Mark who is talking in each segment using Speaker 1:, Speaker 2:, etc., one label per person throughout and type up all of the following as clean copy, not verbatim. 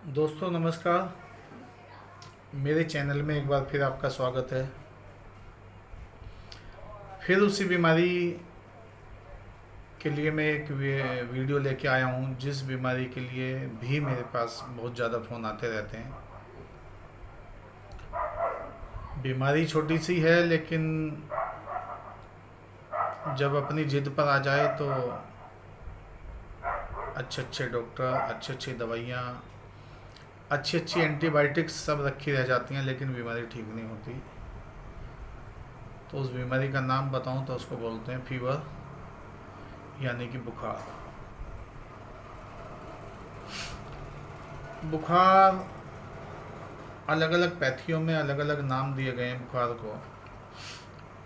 Speaker 1: दोस्तों नमस्कार। मेरे चैनल में एक बार फिर आपका स्वागत है। फिर उसी बीमारी के लिए मैं एक वीडियो लेके आया हूँ, जिस बीमारी के लिए भी मेरे पास बहुत ज़्यादा फ़ोन आते रहते हैं। बीमारी छोटी सी है, लेकिन जब अपनी जिद पर आ जाए तो अच्छे अच्छे डॉक्टर, अच्छी अच्छी दवाइयाँ, अच्छी अच्छी एंटीबायोटिक्स सब रखी रह जाती हैं, लेकिन बीमारी ठीक नहीं होती। तो उस बीमारी का नाम बताऊं तो उसको बोलते हैं फीवर, यानी कि बुखार। बुखार अलग अलग पैथियों में अलग अलग नाम दिए गए हैं बुखार को।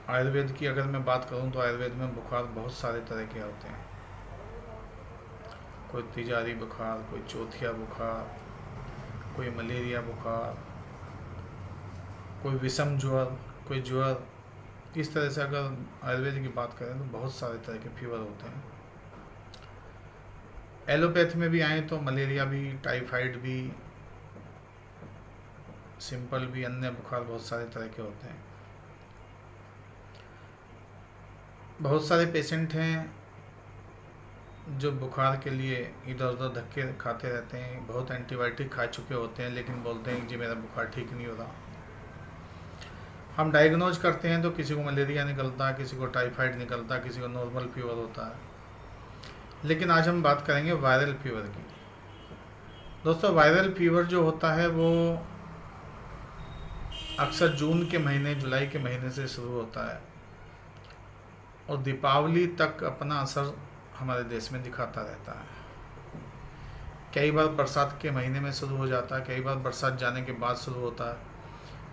Speaker 1: आयुर्वेद की अगर मैं बात करूं तो आयुर्वेद में बुखार बहुत सारे तरह के होते हैं। कोई तिजारी बुखार, कोई चौथिया बुखार, कोई मलेरिया बुखार, कोई विषम ज्वर, कोई ज्वर। इस तरह से अगर आयुर्वेद की बात करें तो बहुत सारे तरह के फीवर होते हैं। एलोपैथ में भी आए तो मलेरिया भी, टाइफाइड भी, सिंपल भी, अन्य बुखार बहुत सारे तरह के होते हैं। बहुत सारे पेशेंट हैं जो बुखार के लिए इधर उधर धक्के खाते रहते हैं, बहुत एंटीबायोटिक खा चुके होते हैं, लेकिन बोलते हैं कि जी मेरा बुखार ठीक नहीं हो रहा। हम डायग्नोज करते हैं तो किसी को मलेरिया निकलता है, किसी को टाइफाइड निकलता है, किसी को नॉर्मल फीवर होता है। लेकिन आज हम बात करेंगे वायरल फीवर की। दोस्तों, वायरल फीवर जो होता है वो अक्सर जून के महीने, जुलाई के महीने से शुरू होता है और दीपावली तक अपना असर हमारे देश में दिखाता रहता है। कई बार बरसात के महीने में शुरू हो जाता है, कई बार बरसात जाने के बाद शुरू होता है,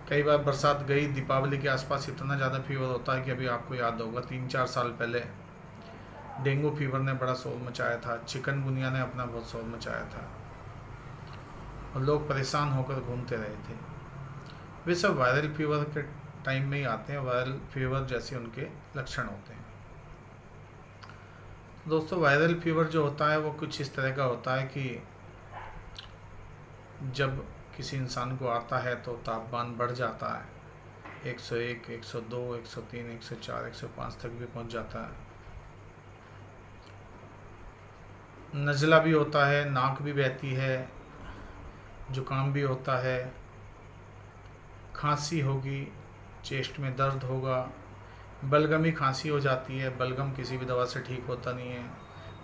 Speaker 1: कई बार बरसात गई दीपावली के आसपास इतना ज़्यादा फीवर होता है कि अभी आपको याद होगा 3-4 साल पहले डेंगू फीवर ने बड़ा शोर मचाया था, चिकनगुनिया ने अपना बहुत शोर मचाया था और लोग परेशान होकर घूमते रहे थे। वे सब वायरल फीवर के टाइम में ही आते हैं, वायरल फीवर जैसे उनके लक्षण होते हैं। दोस्तों, वायरल फीवर जो होता है वो कुछ इस तरह का होता है कि जब किसी इंसान को आता है तो तापमान बढ़ जाता है, 101, 102, 103, 104, 105 तक भी पहुंच जाता है। नज़ला भी होता है, नाक भी बहती है, जुकाम भी होता है, खांसी होगी, चेस्ट में दर्द होगा, बलगमी खांसी हो जाती है। बलगम किसी भी दवा से ठीक होता नहीं है।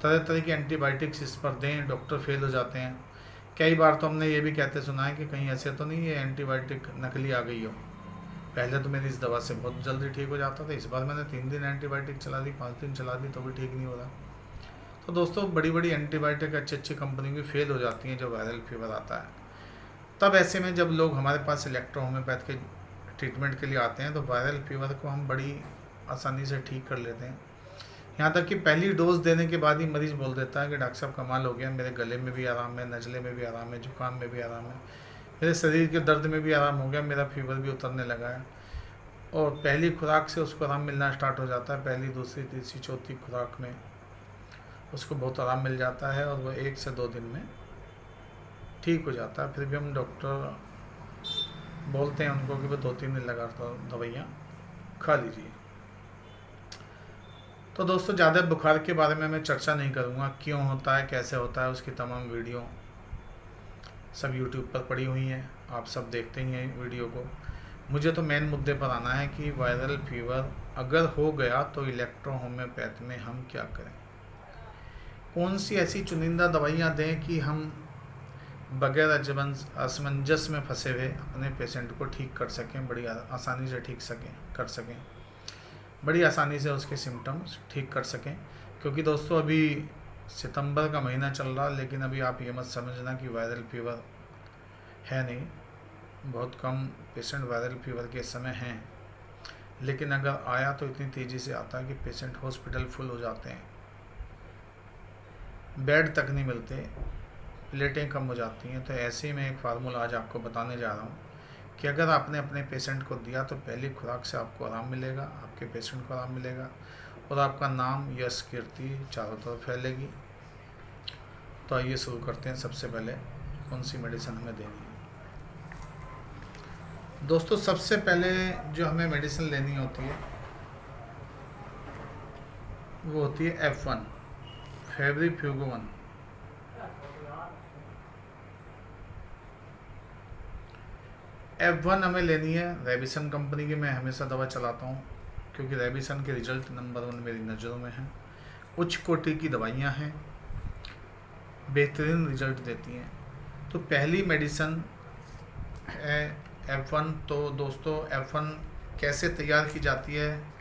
Speaker 1: तरह तरह की एंटीबायोटिक्स इस पर दें, डॉक्टर फेल हो जाते हैं। कई बार तो हमने ये भी कहते सुना है कि कहीं ऐसे तो नहीं है एंटीबायोटिक नकली आ गई हो। पहले तो मेरी इस दवा से बहुत जल्दी ठीक हो जाता था, इस बार मैंने 3 दिन एंटीबायोटिक चला दी, 5 दिन चला दी तो भी ठीक नहीं हो रहा। तो दोस्तों, बड़ी बड़ी एंटीबायोटिक अच्छी अच्छी कंपनी की फेल हो जाती हैं जब वायरल फीवर आता है। तब ऐसे में जब लोग हमारे पास इलेक्ट्रो होम्योपैथ के ट्रीटमेंट के लिए आते हैं तो वायरल फीवर को हम बड़ी आसानी से ठीक कर लेते हैं। यहाँ तक कि पहली डोज देने के बाद ही मरीज बोल देता है कि डॉक्टर साहब कमाल हो गया, मेरे गले में भी आराम है, नज़ले में भी आराम है, जुकाम में भी आराम है, मेरे शरीर के दर्द में भी आराम हो गया, मेरा फीवर भी उतरने लगा है। और पहली खुराक से उसको आराम मिलना स्टार्ट हो जाता है। पहली, दूसरी, तीसरी, चौथी खुराक में उसको बहुत आराम मिल जाता है और वो 1 से 2 दिन में ठीक हो जाता है। फिर भी हम डॉक्टर बोलते हैं उनको कि वो 2-3 दिन लगातार दवाइयाँ खा लीजिए। तो दोस्तों, ज़्यादा बुखार के बारे में मैं चर्चा नहीं करूँगा, क्यों होता है, कैसे होता है, उसकी तमाम वीडियो सब यूट्यूब पर पड़ी हुई हैं, आप सब देखते ही हैं वीडियो को। मुझे तो मेन मुद्दे पर आना है कि वायरल फीवर अगर हो गया तो इलेक्ट्रो होम्योपैथ में हम क्या करें, कौन सी ऐसी चुनिंदा दवाइयाँ दें कि हम बगैर असमंजस में फंसे हुए अपने पेशेंट को ठीक कर सकें, बड़ी आसानी से ठीक कर सकें, बड़ी आसानी से उसके सिम्टम्स ठीक कर सकें। क्योंकि दोस्तों, अभी सितंबर का महीना चल रहा, लेकिन अभी आप ये मत समझना कि वायरल फीवर है नहीं। बहुत कम पेशेंट वायरल फीवर के समय हैं, लेकिन अगर आया तो इतनी तेज़ी से आता है कि पेशेंट हॉस्पिटल फुल हो जाते हैं, बेड तक नहीं मिलते, प्लेटें कम हो जाती हैं। तो ऐसे में एक फार्मूला आज आपको बताने जा रहा हूँ कि अगर आपने अपने पेशेंट को दिया तो पहली खुराक से आपको आराम मिलेगा, आपके पेशेंट को आराम मिलेगा और आपका नाम, यश, कीर्ति चारों तरफ फैलेगी। तो आइए शुरू करते हैं। सबसे पहले कौन सी मेडिसिन हमें देनी है। दोस्तों सबसे पहले जो हमें मेडिसिन लेनी होती है वो होती है F1 फेब्रिफ्यूगोन। F1 हमें लेनी है रेबिसन कंपनी की। मैं हमेशा दवा चलाता हूँ क्योंकि रेबिसन के रिजल्ट नंबर 1 मेरी नज़रों में हैं। उच्च कोटि की दवाइयाँ हैं, बेहतरीन रिजल्ट देती हैं। तो पहली मेडिसिन है F1। तो दोस्तों F1 कैसे तैयार की जाती है,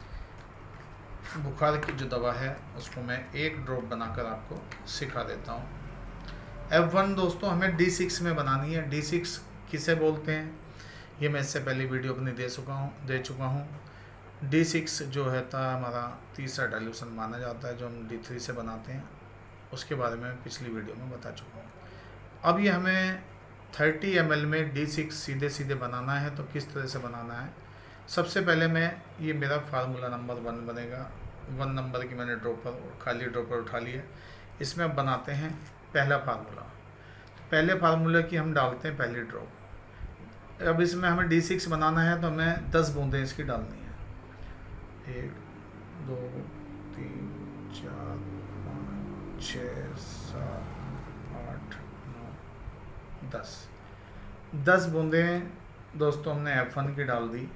Speaker 1: बुखार की जो दवा है उसको मैं एक ड्रॉप बनाकर आपको सिखा देता हूँ। F1 दोस्तों हमें D6 में बनानी है। D6 किसे बोलते हैं ये मैं इससे पहले वीडियो अपनी दे चुका हूँ। D6 जो है था हमारा तीसरा डाइल्यूशन माना जाता है, जो हम D3 से बनाते हैं, उसके बारे में पिछली वीडियो में बता चुका हूँ। अब ये हमें 30 ml में D6 सीधे सीधे बनाना है। तो किस तरह से बनाना है, सबसे पहले ये मेरा फार्मूला नंबर 1 बनेगा। 1 नंबर की मैंने खाली ड्रॉपर उठा ली है। इसमें अब बनाते हैं पहला फार्मूला। पहले फार्मूले की हम डालते हैं पहली ड्रॉप। अब इसमें हमें D6 बनाना है तो हमें 10 बूंदें इसकी डालनी है। 1 2 3 4 5 6 7 8 9 10 बूंदें दोस्तों हमने F1 की डाल दी।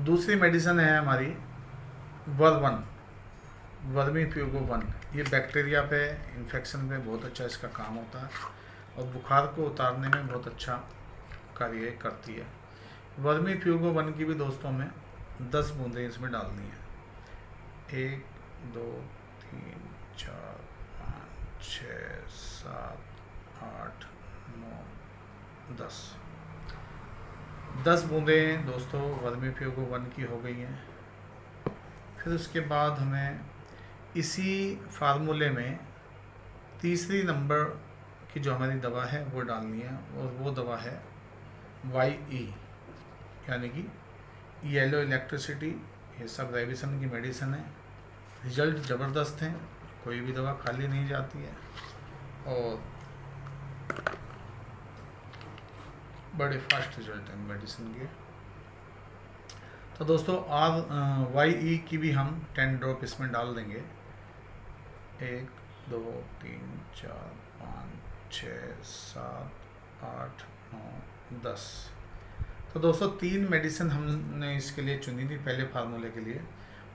Speaker 1: दूसरी मेडिसिन है हमारी वर्मीफ्यूगोन। ये बैक्टीरिया पे, इन्फेक्शन पे बहुत अच्छा इसका काम होता है और बुखार को उतारने में बहुत अच्छा कार्य करती है। वर्मीफ्यूगोन की भी दोस्तों में 10 बूंदें इसमें डालनी है। 1 2 3 4 5 6 7 8 9 10 बूंदें दोस्तों वर्मीफ्यूगोन की हो गई हैं। फिर उसके बाद हमें इसी फार्मूले में तीसरी नंबर की जो हमारी दवा है वो डालनी है और वो दवा है YE यानी कि येलो इलेक्ट्रिसिटी। ये सब रेबिसन की मेडिसिन है। रिजल्ट ज़बरदस्त हैं, कोई भी दवा खाली नहीं जाती है और बड़े फास्ट रिजल्ट हैं मेडिसिन के। तो दोस्तों YE की भी हम 10 ड्रॉप इसमें डाल देंगे। 1 2 3 4 5 6 7 8 9 10। तो दोस्तों 3 मेडिसिन हमने इसके लिए चुनी थी पहले फार्मूले के लिए,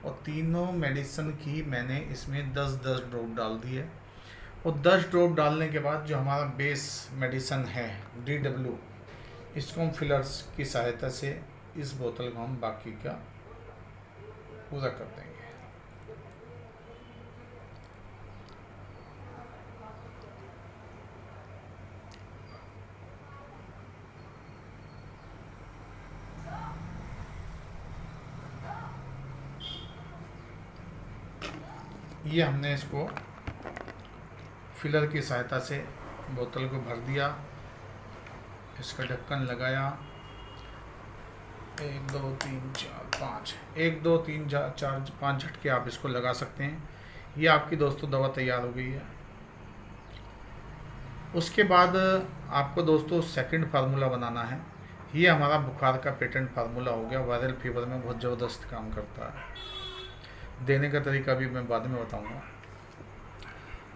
Speaker 1: और तीनों मेडिसिन की मैंने इसमें 10-10 ड्रॉप डाल दी है। और 10 ड्रॉप डालने के बाद जो हमारा बेस मेडिसिन है DW, इसको हम फिलर्स की सहायता से इस बोतल को हम बाकी का पूरा कर देंगे। ये हमने इसको फिलर की सहायता से बोतल को भर दिया, इसका ढक्कन लगाया। 1 2 3 4 5 1 2 3 4 5 झटके आप इसको लगा सकते हैं। ये आपकी दोस्तों दवा तैयार हो गई है। उसके बाद आपको दोस्तों सेकंड फार्मूला बनाना है। ये हमारा बुखार का पेटेंट फार्मूला हो गया, वायरल फीवर में बहुत ज़बरदस्त काम करता है। देने का तरीका भी मैं बाद में बताऊंगा।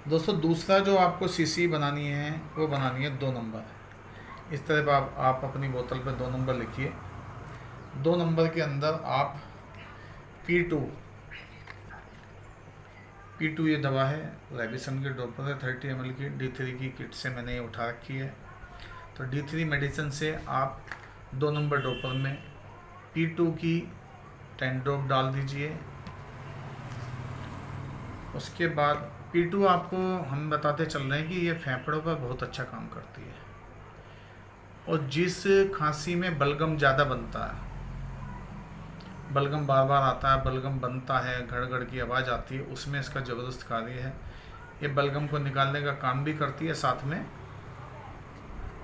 Speaker 1: दोस्तों दूसरा जो आपको सीसी बनानी है वो बनानी है 2 नंबर। इस तरह आप अपनी बोतल पर 2 नंबर लिखिए। 2 नंबर के अंदर आप P2 ये दवा है, रेबिसन के ड्रॉपर है 30 ml की। D3 की किट से मैंने ये उठा रखी है। तो D3 मेडिसिन से आप 2 नंबर ड्रॉपर में P2 की 10 ड्रॉप डाल दीजिए। उसके बाद P2 आपको हम बताते चल रहे हैं कि ये फेफड़ों पर बहुत अच्छा काम करती है, और जिस खांसी में बलगम ज़्यादा बनता है, बलगम बार बार आता है, बलगम बनता है, घड़ की आवाज़ आती है, उसमें इसका ज़बरदस्त कार्य है। ये बलगम को निकालने का काम भी करती है, साथ में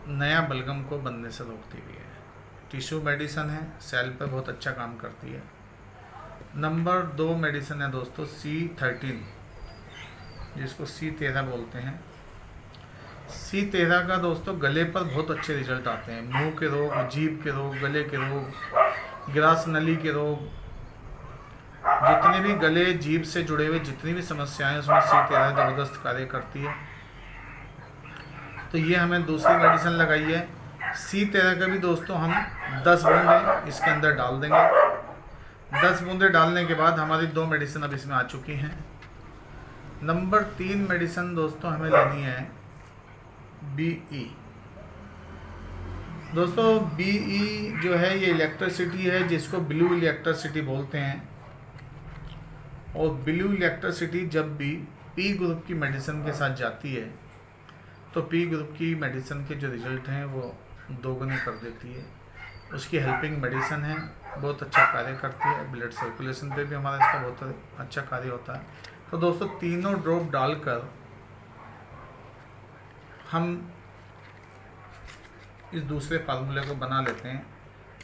Speaker 1: नया बलगम को बनने से रोकती भी है। टिश्यू मेडिसिन है, सेल पर बहुत अच्छा काम करती है। नंबर 2 मेडिसिन है दोस्तों C13, जिसको C13 बोलते हैं। सी 13 का दोस्तों गले पर बहुत अच्छे रिजल्ट आते हैं। मुंह के रोग, जीभ के रोग, गले के रोग, ग्रास नली के रोग, जितने भी गले जीभ से जुड़े हुए जितनी भी समस्याएं उसमें सी 13 ज़बरदस्त कार्य करती है। तो ये हमें दूसरी मेडिसिन लगाई है। सी 13 का भी दोस्तों हम 10 बूंदें इसके अंदर डाल देंगे। 10 बूंदें डालने के बाद हमारी 2 मेडिसिन अब इसमें आ चुकी हैं। नंबर 3 मेडिसिन दोस्तों हमें लेनी है BE। दोस्तों BE जो है ये इलेक्ट्रिसिटी है, जिसको ब्लू इलेक्ट्रिसिटी बोलते हैं। और ब्लू इलेक्ट्रिसिटी जब भी P ग्रुप की मेडिसिन के साथ जाती है तो P ग्रुप की मेडिसिन के जो रिजल्ट हैं वो दोगुने कर देती है। उसकी हेल्पिंग मेडिसिन है, बहुत अच्छा कार्य करती है। ब्लड सर्कुलेशन पे भी हमारा इसका बहुत अच्छा कार्य होता है। तो दोस्तों तीनों ड्रॉप डालकर हम इस दूसरे फार्मूले को बना लेते हैं।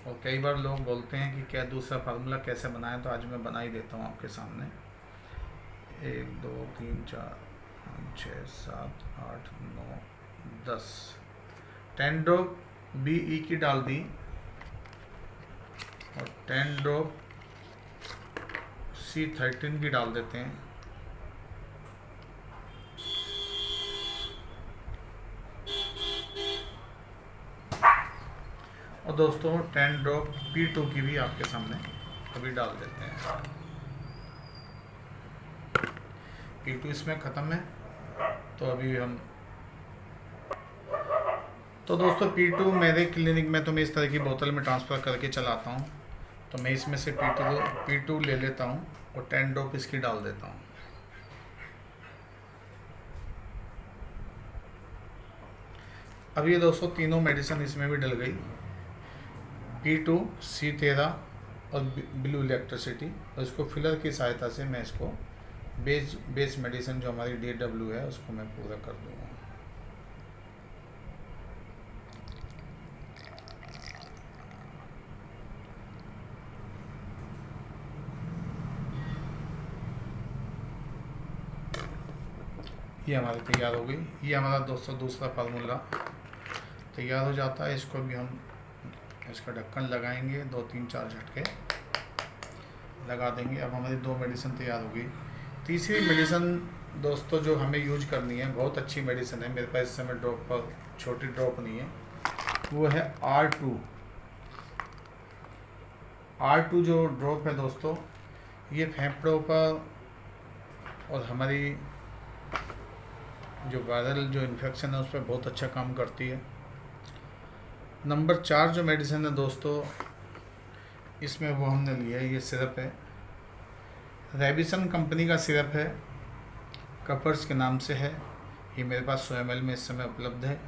Speaker 1: और कई बार लोग बोलते हैं कि क्या दूसरा फार्मूला कैसे बनाएं, तो आज मैं बना ही देता हूँ आपके सामने। 1 2 3 4 5 6 7 8 9 10 10 ड्रॉप BE की डाल दी और 10 ड्रॉप C13 की डाल देते हैं। और दोस्तों 10 ड्रॉप P2 की भी आपके सामने अभी डाल देते हैं। P2 इसमें ख़त्म है, तो अभी हम तो दोस्तों P2 मेरे क्लिनिक में तो मैं इस तरह की बोतल में ट्रांसफ़र करके चलाता हूँ। तो मैं इसमें से P2 ले लेता हूँ और 10 ड्रॉप इसकी डाल देता हूँ। अब ये दोस्तों तीनों मेडिसिन इसमें भी डल गई, P2, C13 और ब्लू इलेक्ट्रिसिटी। और इसको फिलर की सहायता से मैं इसको बेस मेडिसिन जो हमारी DW है उसको मैं पूरा कर दूँगा। ये हमारी तैयार हो गई। ये हमारा दोस्तों दूसरा फार्मूला तैयार हो जाता है। इसको भी हम इसका ढक्कन लगाएंगे, 2 3 4 झटके लगा देंगे। अब हमारी 2 मेडिसिन तैयार हो गई। तीसरी मेडिसिन दोस्तों जो हमें यूज करनी है, बहुत अच्छी मेडिसिन है, मेरे पास इस समय ड्रॉप पर छोटी ड्रॉप नहीं है, वो है R2 जो ड्रॉप है दोस्तों, ये फेफड़ों पर और हमारी जो वायरल जो इन्फेक्शन है उस पर बहुत अच्छा काम करती है। नंबर 4 जो मेडिसिन है दोस्तों, इसमें वो हमने लिया है, ये सिरप है, रेबिसन कंपनी का सिरप है, कपर्स के नाम से है। ये मेरे पास 100 ml में इस समय उपलब्ध है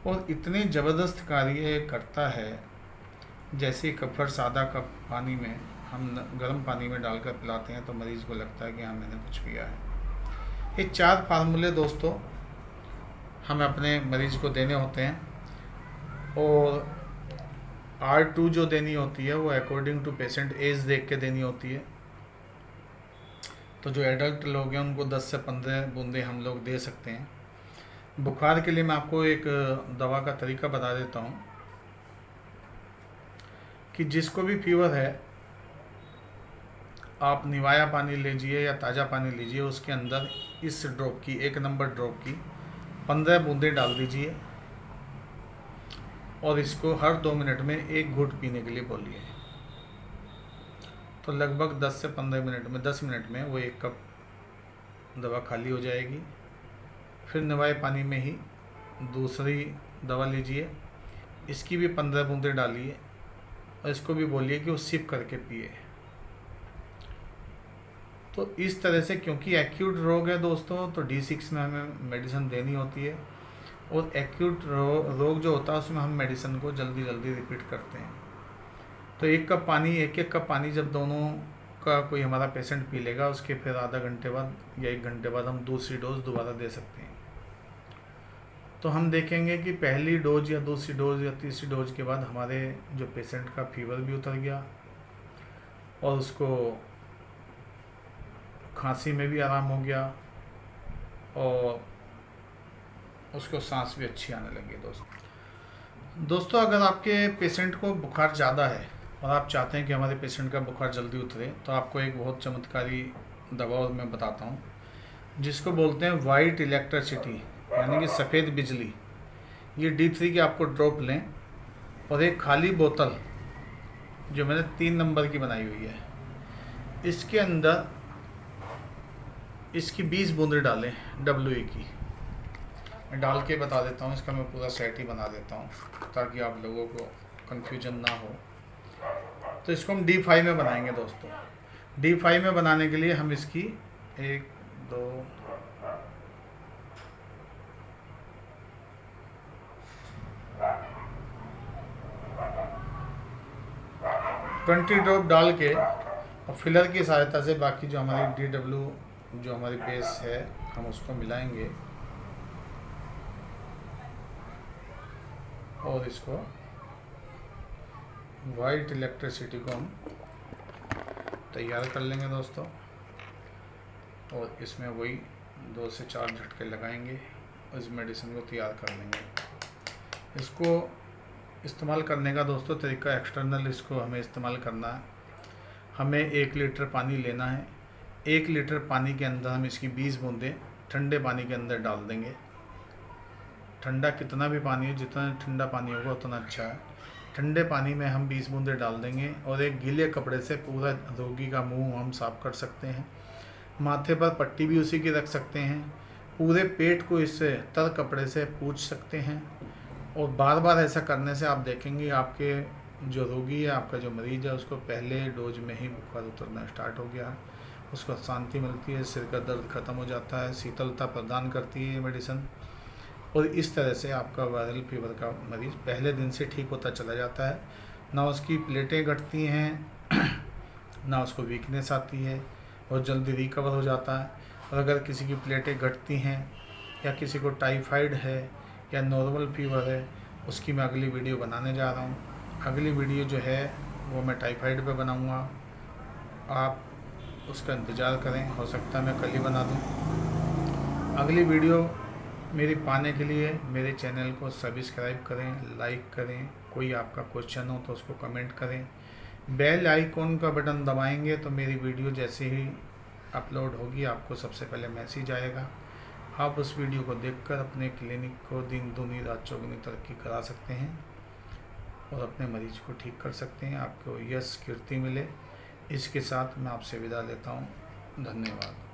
Speaker 1: और इतने ज़बरदस्त कार्य करता है। जैसे कपर्स आधा कप पानी में हम गर्म पानी में डालकर पिलाते हैं तो मरीज़ को लगता है कि हाँ मैंने कुछ पिया है। ये 4 फार्मूले दोस्तों हमें अपने मरीज़ को देने होते हैं। और R2 जो देनी होती है वो अकॉर्डिंग टू पेशेंट एज देख के देनी होती है। तो जो एडल्ट लोग हैं उनको 10 से 15 बूंदें हम लोग दे सकते हैं। बुखार के लिए मैं आपको एक दवा का तरीका बता देता हूँ कि जिसको भी फीवर है, आप निवाया पानी लीजिए या ताज़ा पानी लीजिए, उसके अंदर इस ड्रॉप की 1 नंबर ड्रॉप की 15 बूंदें डाल दीजिए और इसको हर 2 मिनट में 1 घूंट पीने के लिए बोलिए। तो लगभग 10 से 15 मिनट में 10 मिनट में वो 1 कप दवा खाली हो जाएगी। फिर निवाए पानी में ही दूसरी दवा लीजिए, इसकी भी 15 बूंदें डालिए और इसको भी बोलिए कि वो सिप करके पिए। तो इस तरह से, क्योंकि एक्यूट रोग है दोस्तों, तो D6 में हमें मेडिसिन देनी होती है और एक्यूट रोग जो होता है उसमें हम मेडिसिन को जल्दी जल्दी रिपीट करते हैं। तो 1 कप पानी जब दोनों का कोई हमारा पेशेंट पी लेगा, उसके फिर आधा घंटे बाद या 1 घंटे बाद हम दूसरी डोज दोबारा दे सकते हैं। तो हम देखेंगे कि पहली डोज या दूसरी डोज या तीसरी डोज के बाद हमारे जो पेशेंट का फीवर भी उतर गया और उसको खांसी में भी आराम हो गया और उसको सांस भी अच्छी आने लगी। दोस्तों अगर आपके पेशेंट को बुखार ज़्यादा है और आप चाहते हैं कि हमारे पेशेंट का बुखार जल्दी उतरे, तो आपको एक बहुत चमत्कारी दवा मैं बताता हूँ, जिसको बोलते हैं वाइट इलेक्ट्रिसिटी, यानी कि सफ़ेद बिजली। ये D3 की आपको ड्रॉप लें और एक खाली बोतल जो मैंने 3 नंबर की बनाई हुई है, इसके अंदर इसकी 20 बूंदें डालें WA की। मैं डाल के बता देता हूँ, इसका मैं पूरा सेट ही बना देता हूँ ताकि आप लोगों को कन्फ्यूजन ना हो। तो इसको हम D5 में बनाएंगे दोस्तों। D5 में बनाने के लिए हम इसकी 1 2 20 ड्रॉप डाल के और फिलर की सहायता से बाकी जो हमारी DW जो हमारी बेस है हम उसको मिलाएंगे और इसको वाइट इलेक्ट्रिसिटी को हम तैयार कर लेंगे दोस्तों। और इसमें वही 2 से 4 झटके लगाएंगे और इस मेडिसिन को तैयार कर लेंगे। इसको इस्तेमाल करने का दोस्तों तरीका एक्सटर्नल इसको हमें इस्तेमाल करना है। हमें 1 लीटर पानी लेना है। 1 लीटर पानी के अंदर हम इसकी 20 बूंदें ठंडे पानी के अंदर डाल देंगे। ठंडा कितना भी पानी हो, जितना ठंडा पानी होगा उतना अच्छा है। ठंडे पानी में हम 20 बूंदें डाल देंगे और एक गीले कपड़े से पूरा रोगी का मुंह हम साफ कर सकते हैं। माथे पर पट्टी भी उसी की रख सकते हैं। पूरे पेट को इससे तर कपड़े से पूछ सकते हैं। और बार बार ऐसा करने से आप देखेंगे आपके जो रोगी है, आपका जो मरीज़ है, उसको पहले डोज में ही बुखार उतरना स्टार्ट हो गया है। उसको शांति मिलती है, सिर का दर्द खत्म हो जाता है, शीतलता प्रदान करती है ये मेडिसिन। और इस तरह से आपका वायरल फीवर का मरीज़ पहले दिन से ठीक होता चला जाता है। ना उसकी प्लेटें घटती हैं ना उसको वीकनेस आती है और जल्दी रिकवर हो जाता है। और अगर किसी की प्लेटें घटती हैं या किसी को टाइफाइड है या नॉर्मल फीवर है, उसकी मैं अगली वीडियो बनाने जा रहा हूँ। अगली वीडियो जो है वो मैं टाइफाइड पे बनाऊँगा। आप उसका इंतज़ार करें, हो सकता है मैं कल ही बना दूँ। अगली वीडियो मेरी पाने के लिए मेरे चैनल को सब्सक्राइब करें, लाइक करें। कोई आपका क्वेश्चन हो तो उसको कमेंट करें। बेल आइकॉन का बटन दबाएंगे तो मेरी वीडियो जैसे ही अपलोड होगी आपको सबसे पहले मैसेज आएगा। आप उस वीडियो को देखकर अपने क्लिनिक को दिन दूनी रात चौगुनी तरक्की करा सकते हैं और अपने मरीज को ठीक कर सकते हैं। आपको यश कीर्ति मिले। इसके साथ मैं आपसे विदा लेता हूँ। धन्यवाद।